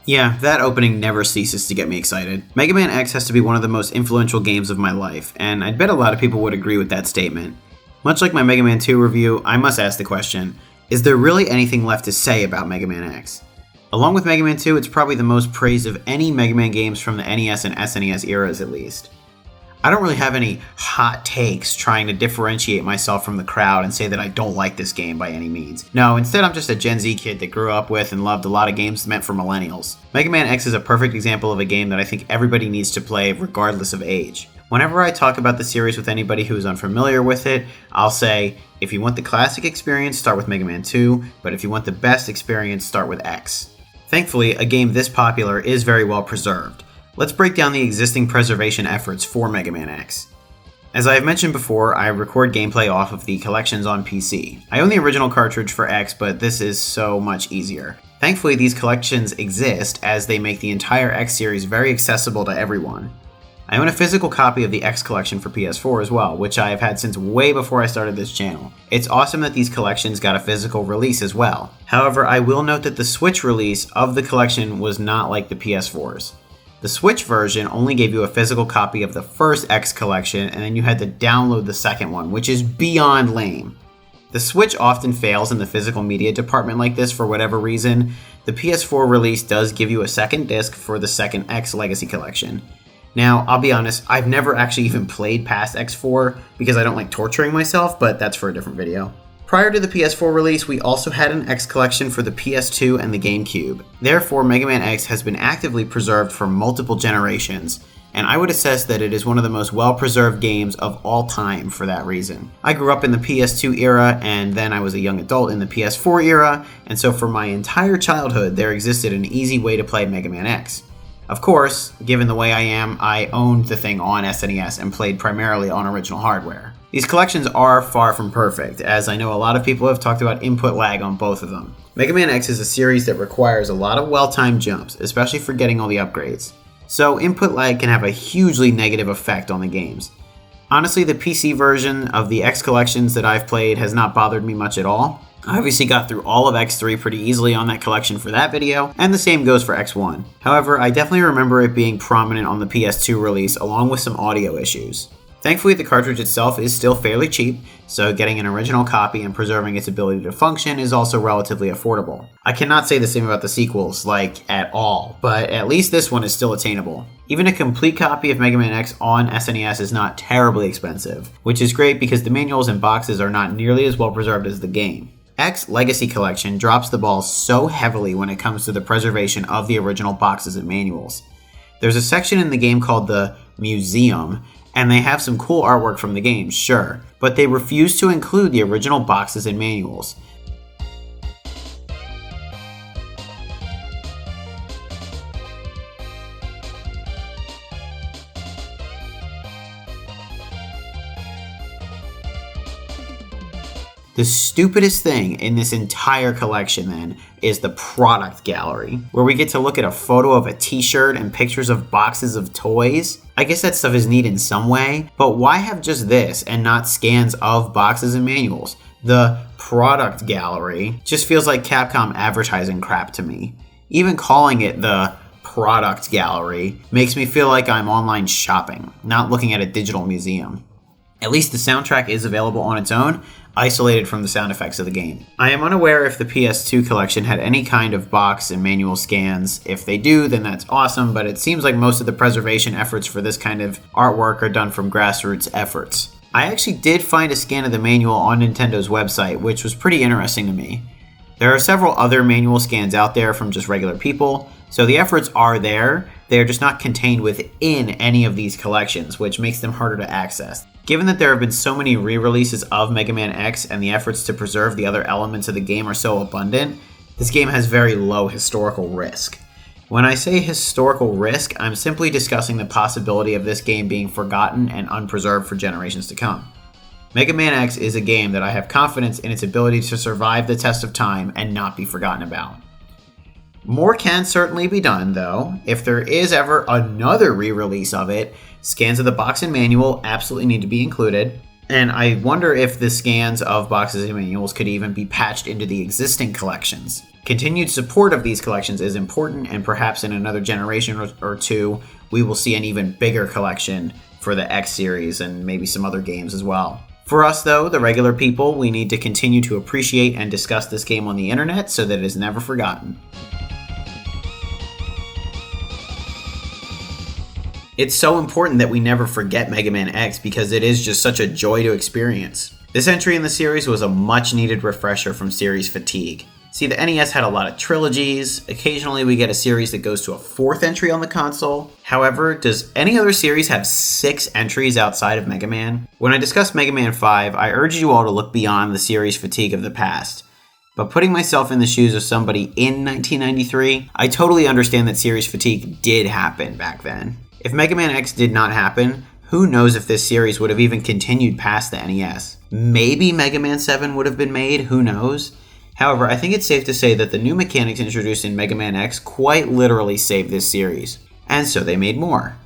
Yeah, that opening never ceases to get me excited. Mega Man X has to be one of the most influential games of my life, and I'd bet a lot of people would agree with that statement. Much like my Mega Man 2 review, I must ask the question, is there really anything left to say about Mega Man X? Along with Mega Man 2, it's probably the most praised of any Mega Man games from the NES and SNES eras at least. I don't really have any hot takes trying to differentiate myself from the crowd and say that I don't like this game by any means. No, instead I'm just a Gen Z kid that grew up with and loved a lot of games meant for millennials. Mega Man X is a perfect example of a game that I think everybody needs to play regardless of age. Whenever I talk about the series with anybody who is unfamiliar with it, I'll say, if you want the classic experience, start with Mega Man 2, but if you want the best experience, start with X. Thankfully, a game this popular is very well preserved. Let's break down the existing preservation efforts for Mega Man X. As I have mentioned before, I record gameplay off of the collections on PC. I own the original cartridge for X, but this is so much easier. Thankfully, these collections exist as they make the entire X series very accessible to everyone. I own a physical copy of the X collection for PS4 as well, which I have had since way before I started this channel. It's awesome that these collections got a physical release as well. However, I will note that the Switch release of the collection was not like the PS4's. The Switch version only gave you a physical copy of the first X collection, and then you had to download the second one, which is beyond lame. The Switch often fails in the physical media department like this for whatever reason. The PS4 release does give you a second disc for the second X Legacy collection. Now, I'll be honest, I've never actually even played past X4 because I don't like torturing myself, but that's for a different video. Prior to the PS4 release, we also had an X collection for the PS2 and the GameCube. Therefore, Mega Man X has been actively preserved for multiple generations, and I would assess that it is one of the most well-preserved games of all time for that reason. I grew up in the PS2 era, and then I was a young adult in the PS4 era, and so for my entire childhood, there existed an easy way to play Mega Man X. Of course, given the way I am, I owned the thing on SNES and played primarily on original hardware. These collections are far from perfect, as I know a lot of people have talked about input lag on both of them. Mega Man X is a series that requires a lot of well-timed jumps, especially for getting all the upgrades. So input lag can have a hugely negative effect on the games. Honestly, the PC version of the X collections that I've played has not bothered me much at all. I obviously got through all of X3 pretty easily on that collection for that video, and the same goes for X1. However, I definitely remember it being prominent on the PS2 release along with some audio issues. Thankfully, the cartridge itself is still fairly cheap, so getting an original copy and preserving its ability to function is also relatively affordable. I cannot say the same about the sequels, at all, but at least this one is still attainable. Even a complete copy of Mega Man X on SNES is not terribly expensive, which is great because the manuals and boxes are not nearly as well preserved as the game. X Legacy Collection drops the ball so heavily when it comes to the preservation of the original boxes and manuals. There's a section in the game called the Museum, and they have some cool artwork from the game, sure, but they refuse to include the original boxes and manuals. The stupidest thing in this entire collection, then, is the product gallery, where we get to look at a photo of a t-shirt and pictures of boxes of toys. I guess that stuff is neat in some way, but why have just this and not scans of boxes and manuals? The product gallery just feels like Capcom advertising crap to me. Even calling it the product gallery makes me feel like I'm online shopping, not looking at a digital museum. At least the soundtrack is available on its own, isolated from the sound effects of the game. I am unaware if the PS2 collection had any kind of box and manual scans. If they do, then that's awesome, but it seems like most of the preservation efforts for this kind of artwork are done from grassroots efforts. I actually did find a scan of the manual on Nintendo's website, which was pretty interesting to me. There are several other manual scans out there from just regular people, so the efforts are there. They are just not contained within any of these collections, which makes them harder to access. Given that there have been so many re-releases of Mega Man X and the efforts to preserve the other elements of the game are so abundant, this game has very low historical risk. When I say historical risk, I'm simply discussing the possibility of this game being forgotten and unpreserved for generations to come. Mega Man X is a game that I have confidence in its ability to survive the test of time and not be forgotten about. More can certainly be done, though. If there is ever another re-release of it, scans of the box and manual absolutely need to be included. And I wonder if the scans of boxes and manuals could even be patched into the existing collections. Continued support of these collections is important, and perhaps in another generation or two, we will see an even bigger collection for the X series and maybe some other games as well. For us, though, the regular people, we need to continue to appreciate and discuss this game on the internet so that it is never forgotten. It's so important that we never forget Mega Man X because it is just such a joy to experience. This entry in the series was a much needed refresher from series fatigue. See, the NES had a lot of trilogies. Occasionally we get a series that goes to a 4th entry on the console. However, does any other series have 6 entries outside of Mega Man? When I discussed Mega Man 5, I urged you all to look beyond the series fatigue of the past. But putting myself in the shoes of somebody in 1993, I totally understand that series fatigue did happen back then. If Mega Man X did not happen, who knows if this series would have even continued past the NES. Maybe Mega Man 7 would have been made, who knows? However, I think it's safe to say that the new mechanics introduced in Mega Man X quite literally saved this series, and so they made more.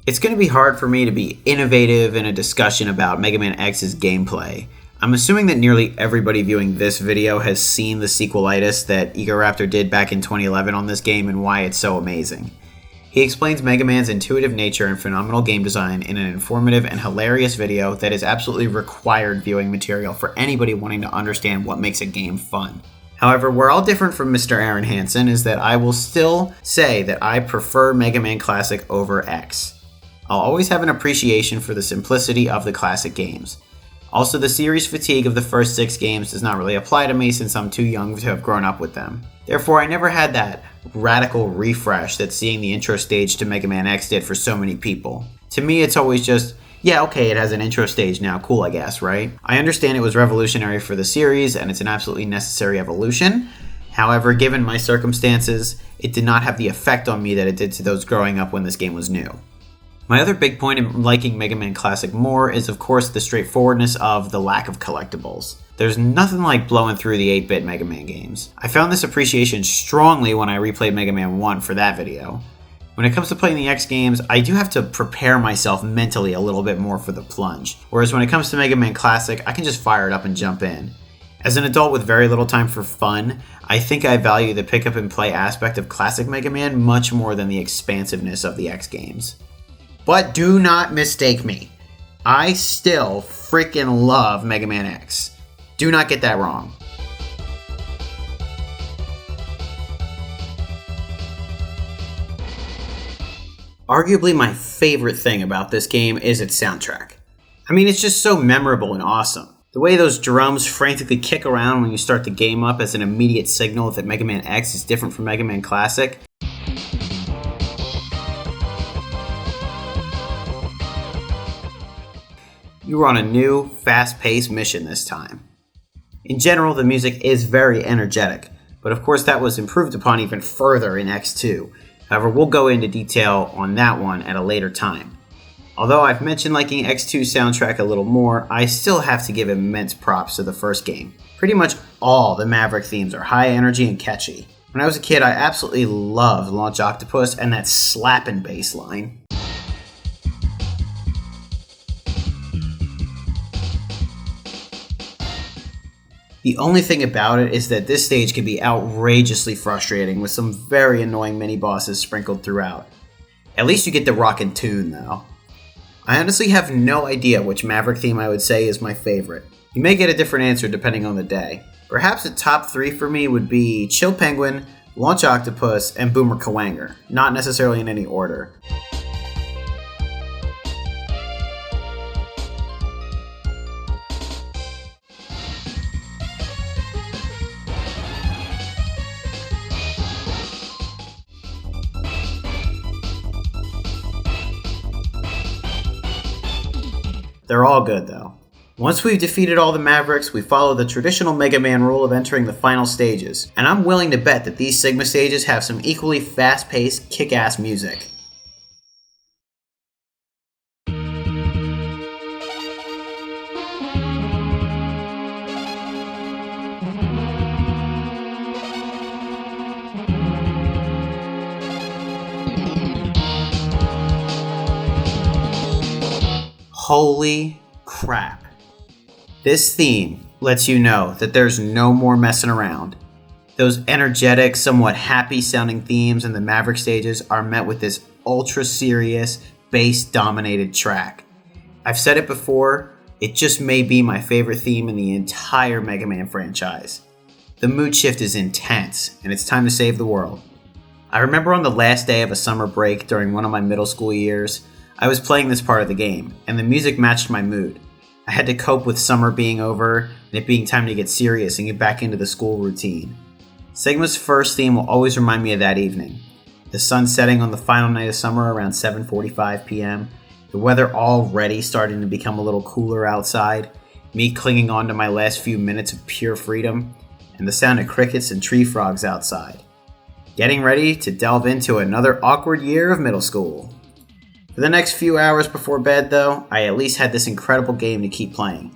It's going to be hard for me to be innovative in a discussion about Mega Man X's gameplay. I'm assuming that nearly everybody viewing this video has seen the sequelitis that Egoraptor did back in 2011 on this game and why it's so amazing. He explains Mega Man's intuitive nature and phenomenal game design in an informative and hilarious video that is absolutely required viewing material for anybody wanting to understand what makes a game fun. However, we're all different from Mr. Aaron Hansen is that I will still say that I prefer Mega Man Classic over X. I'll always have an appreciation for the simplicity of the classic games. Also, the series fatigue of the first 6 games does not really apply to me since I'm too young to have grown up with them. Therefore, I never had that radical refresh that seeing the intro stage to Mega Man X did for so many people. To me, it's always just, yeah, okay, it has an intro stage now, cool, I guess, right? I understand it was revolutionary for the series, and it's an absolutely necessary evolution. However, given my circumstances, it did not have the effect on me that it did to those growing up when this game was new. My other big point in liking Mega Man Classic more is, of course, the straightforwardness of the lack of collectibles. There's nothing like blowing through the 8-bit Mega Man games. I found this appreciation strongly when I replayed Mega Man 1 for that video. When it comes to playing the X games, I do have to prepare myself mentally a little bit more for the plunge, whereas when it comes to Mega Man Classic, I can just fire it up and jump in. As an adult with very little time for fun, I think I value the pick up and play aspect of classic Mega Man much more than the expansiveness of the X games. But do not mistake me. I still freaking love Mega Man X. Do not get that wrong. Arguably my favorite thing about this game is its soundtrack. I mean, it's just so memorable and awesome. The way those drums frantically kick around when you start the game up as an immediate signal that Mega Man X is different from Mega Man Classic. You were on a new, fast-paced mission this time. In general, the music is very energetic, but of course that was improved upon even further in X2. However, we'll go into detail on that one at a later time. Although I've mentioned liking X2's soundtrack a little more, I still have to give immense props to the first game. Pretty much all the Maverick themes are high energy and catchy. When I was a kid, I absolutely loved Launch Octopus and that slappin' bass line. The only thing about it is that this stage can be outrageously frustrating with some very annoying mini-bosses sprinkled throughout. At least you get the rockin' tune though. I honestly have no idea which Maverick theme I would say is my favorite. You may get a different answer depending on the day. Perhaps a top 3 for me would be Chill Penguin, Launch Octopus, and Boomer Kuwanger, not necessarily in any order. They're all good, though. Once we've defeated all the Mavericks, we follow the traditional Mega Man rule of entering the final stages, and I'm willing to bet that these Sigma stages have some equally fast-paced, kick-ass music. Holy crap. This theme lets you know that there's no more messing around. Those energetic, somewhat happy-sounding themes in the Maverick stages are met with this ultra-serious, bass-dominated track. I've said it before, it just may be my favorite theme in the entire Mega Man franchise. The mood shift is intense, and it's time to save the world. I remember on the last day of a summer break during one of my middle school years, I was playing this part of the game, and the music matched my mood. I had to cope with summer being over, and it being time to get serious and get back into the school routine. Sigma's first theme will always remind me of that evening. The sun setting on the final night of summer around 7:45 p.m., the weather already starting to become a little cooler outside, me clinging on to my last few minutes of pure freedom, and the sound of crickets and tree frogs outside. Getting ready to delve into another awkward year of middle school. For the next few hours before bed, though, I at least had this incredible game to keep playing.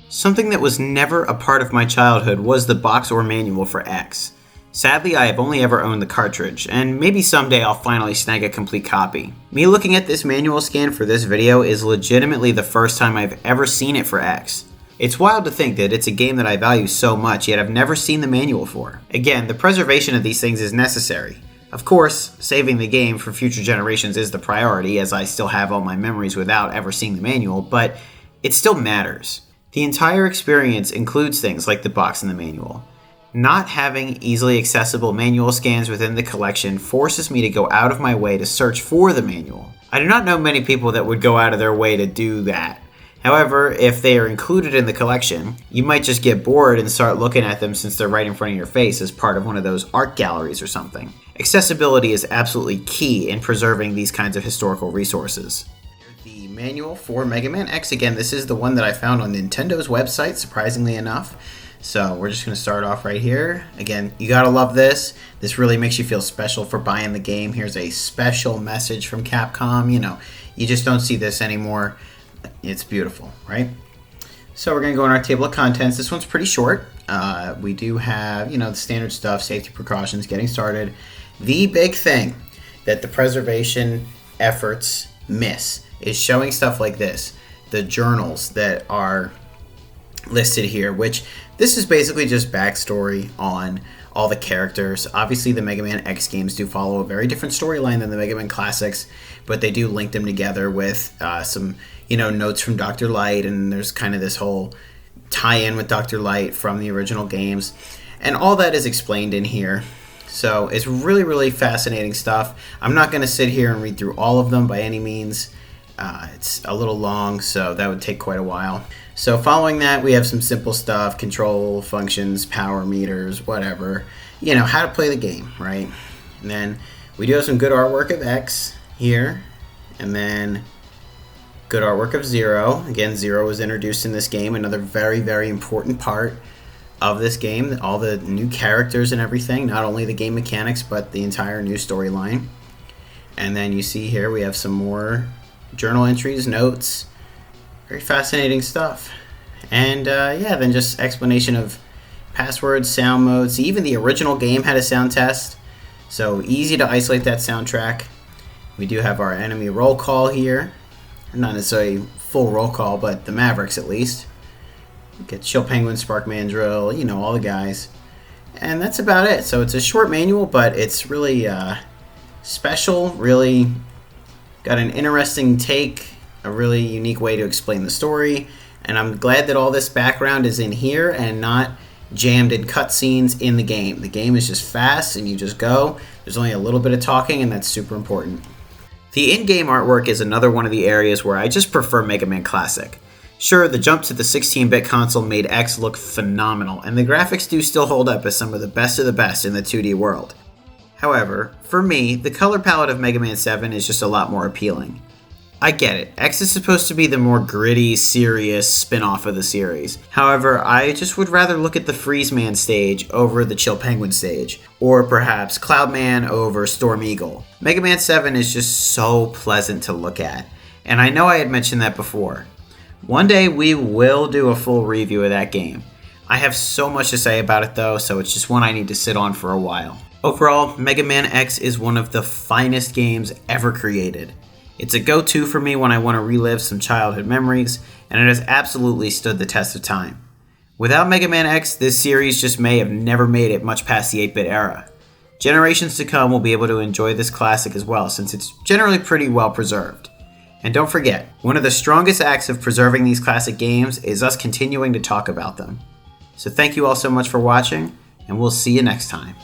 Something that was never a part of my childhood was the box or manual for X. Sadly, I have only ever owned the cartridge, and maybe someday I'll finally snag a complete copy. Me looking at this manual scan for this video is legitimately the first time I've ever seen it for X. It's wild to think that it's a game that I value so much, yet I've never seen the manual for. Again, the preservation of these things is necessary. Of course, saving the game for future generations is the priority, as I still have all my memories without ever seeing the manual, but it still matters. The entire experience includes things like the box and the manual. Not having easily accessible manual scans within the collection forces me to go out of my way to search for the manual. I do not know many people that would go out of their way to do that. However, if they are included in the collection, you might just get bored and start looking at them since they're right in front of your face as part of one of those art galleries or something. Accessibility is absolutely key in preserving these kinds of historical resources. The manual for Mega Man X, again, this is the one that I found on Nintendo's website, surprisingly enough. So we're just going to start off right here. Again, you gotta love this. This really makes you feel special for buying the game. Here's a special message from Capcom. You just don't see this anymore. It's beautiful, right? So we're going to go in our table of contents. This one's pretty short. We do have, the standard stuff, safety precautions, getting started. The big thing that the preservation efforts miss is showing stuff like this. The journals that are listed here, which this is basically just backstory on all the characters. Obviously, the Mega Man X games do follow a very different storyline than the Mega Man Classics, but they do link them together with some, notes from Dr. Light, and there's kind of this whole tie-in with Dr. Light from the original games, and all that is explained in here. So it's really, really fascinating stuff. I'm not going to sit here and read through all of them by any means. It's a little long, so that would take quite a while. So following that, we have some simple stuff, control functions, power meters, whatever. How to play the game, right? And then we do have some good artwork of X here, and then good artwork of Zero. Again, Zero was introduced in this game, another very, very important part of this game. All the new characters and everything, not only the game mechanics, but the entire new storyline. And then you see here we have some more journal entries, notes, very fascinating stuff. And then just explanation of passwords, sound modes. Even the original game had a sound test, so easy to isolate that soundtrack. We do have our enemy roll call here. Not necessarily full roll call, but the Mavericks at least. We get Chill Penguin, Spark Mandrill, all the guys. And that's about it. So it's a short manual, but it's really special, really got an interesting take, a really unique way to explain the story, and I'm glad that all this background is in here and not jammed in cutscenes in the game. The game is just fast and you just go. There's only a little bit of talking, and that's super important. The in-game artwork is another one of the areas where I just prefer Mega Man Classic. Sure, the jump to the 16-bit console made X look phenomenal, and the graphics do still hold up as some of the best in the 2D world. However, for me, the color palette of Mega Man 7 is just a lot more appealing. I get it, X is supposed to be the more gritty, serious spin-off of the series. However, I just would rather look at the Freeze Man stage over the Chill Penguin stage, or perhaps Cloud Man over Storm Eagle. Mega Man 7 is just so pleasant to look at, and I know I had mentioned that before. One day we will do a full review of that game. I have so much to say about it though, so it's just one I need to sit on for a while. Overall, Mega Man X is one of the finest games ever created. It's a go-to for me when I want to relive some childhood memories, and it has absolutely stood the test of time. Without Mega Man X, this series just may have never made it much past the 8-bit era. Generations to come will be able to enjoy this classic as well, since it's generally pretty well preserved. And don't forget, one of the strongest acts of preserving these classic games is us continuing to talk about them. So thank you all so much for watching, and we'll see you next time.